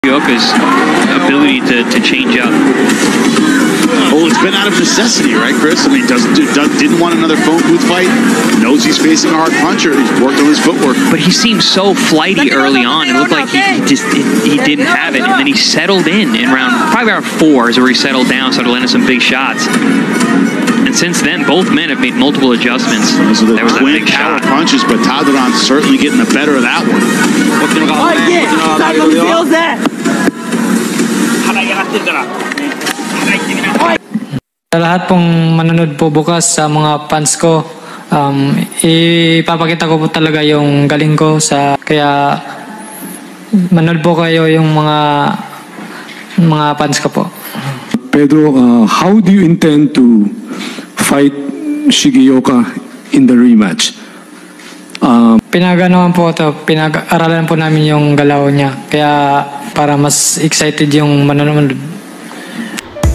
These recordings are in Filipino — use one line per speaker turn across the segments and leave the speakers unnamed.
Yoka's ability to change up.
Oh, it's been out of necessity, right, Chris? I mean, didn't want another phone booth fight. Knows he's facing a hard puncher. He's worked on his footwork.
But he seemed so flighty early on. It looked like he didn't have it. And then he settled in probably round 4 is where he settled down, started landing some big shots. And since then, both men have made multiple adjustments.
So there was twin power punches, but Taduran's certainly getting the better of that one.
Sa lahat pong manonood po bukas sa mga fans ko, ipapakita ko po talaga yung galing ko kaya manood po kayo yung mga fans ko po.
Pedro, how do you intend to fight Shigeoka in the rematch?
Pinag-aralan po namin yung galaw niya, kaya para mas excited yung manonood.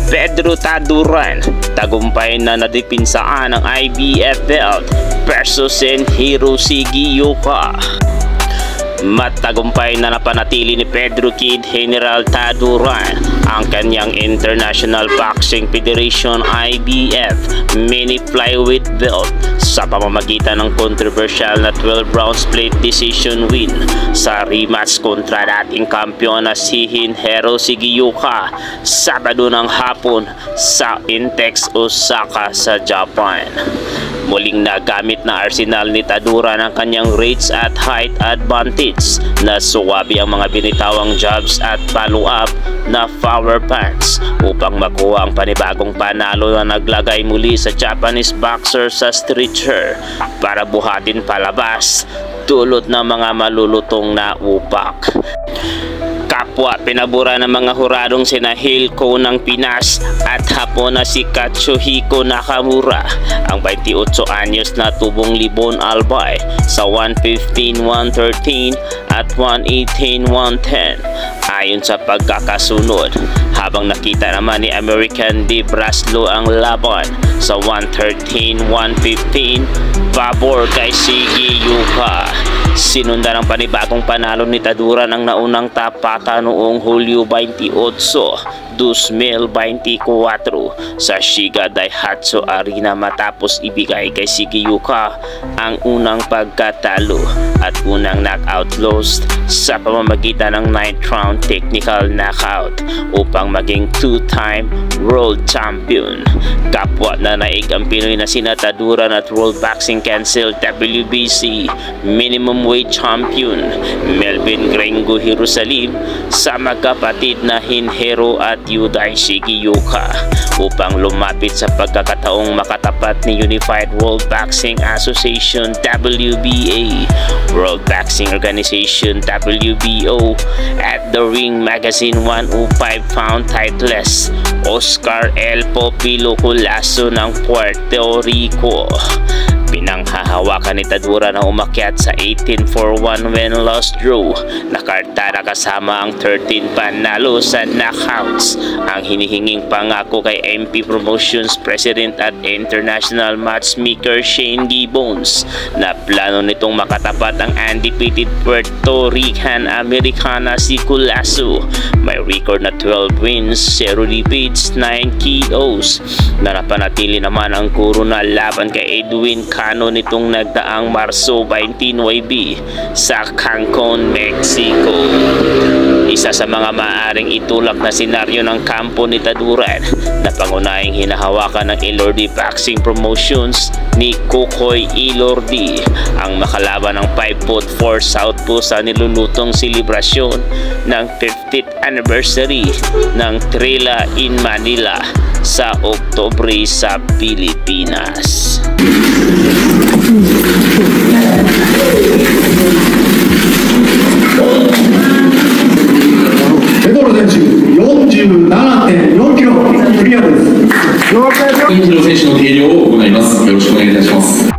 Pedro Taduran, tagumpay na nadepinsaan ang IBF belt versus Hiroshi Shigeoka. Matagumpay na napanatili ni Pedro Kid General Taduran ang kanyang International Boxing Federation IBF mini flyweight belt sa pamamagitan ng controversial na 12 round split decision win sa rematch kontra dating kampiyon na si Hiroshi Shigeoka Sabado ng hapon sa Intex Osaka sa Japan. Muling nagamit na arsenal ni Taduran ang kanyang reach at height advantage na suwabi ang mga binitawang jabs at follow-up na power punch upang makuha ang panibagong panalo na naglagay muli sa Japanese boxer sa stretcher para buhatin palabas dulot ng mga malulutong na upak. Kapwa pinabura ng mga huradong sina Hilco ng Pinas at Hapon na si Katsuhiko Nakamura ang 28 anyos na tubong Libon Albay sa 115-113 at 118-110 ayon sa pagkakasunod, habang nakita naman ni American Di Braslo ang laban sa 113-115 pabor kay Shigeoka. Sinundan ang panibagong panalo ni Taduran ang naunang tapatan noong Hulyo 28, 2024 sa Shiga Daihatsu Arena matapos ibigay kay Shigeoka ang unang pagkatalo at unang knockout loss sa pamamagitan ng 9th round technical knockout upang maging 2-time world champion. Kapwa na naig ang Pinoy na sina Taduran at World Boxing Council WBC minimum weight champion Melvin Gringo Jerusalem sa magkapatid na Hinhero at Yuday Shigeoka upang lumapit sa pagkakataong makatapat ni Unified World Boxing Association WBA, World Boxing Organization WBO at the Ring Magazine 105-pound titleist Oscar El Popilo Colasso ng Puerto Rico. Pinanghahawakan ni Taduran na umakyat sa 18-4-1 win-loss draw na kartara kasama ang 13 panalo sa knockouts, ang hinihinging pangako kay MP Promotions President at International Matchmaker Shane Gibbons na plano nitong makatapat ang undefeated Puerto Rican Americana si Colasso. May record na 12 wins, 0 defeats, 9 KOs na napanatili naman ang kuruna laban kay Edwin Cano nitong nagdaang Marso 19 YB sa Cancun, Mexico. Isa sa mga maaaring itulak na senaryo ng kampo ni Taduran na pangunahing hinahawakan ng Elordi Boxing Promotions ni Kokoy Elordi ang makalaban ng 5'4" southpaw sa nilulutong selebrasyon ng 50th anniversary ng Trilla in Manila sa Oktubre sa Pilipinas.
Pedro 47.4 キロクリアです。
選手の計量を行います。よろしくお願いいたします。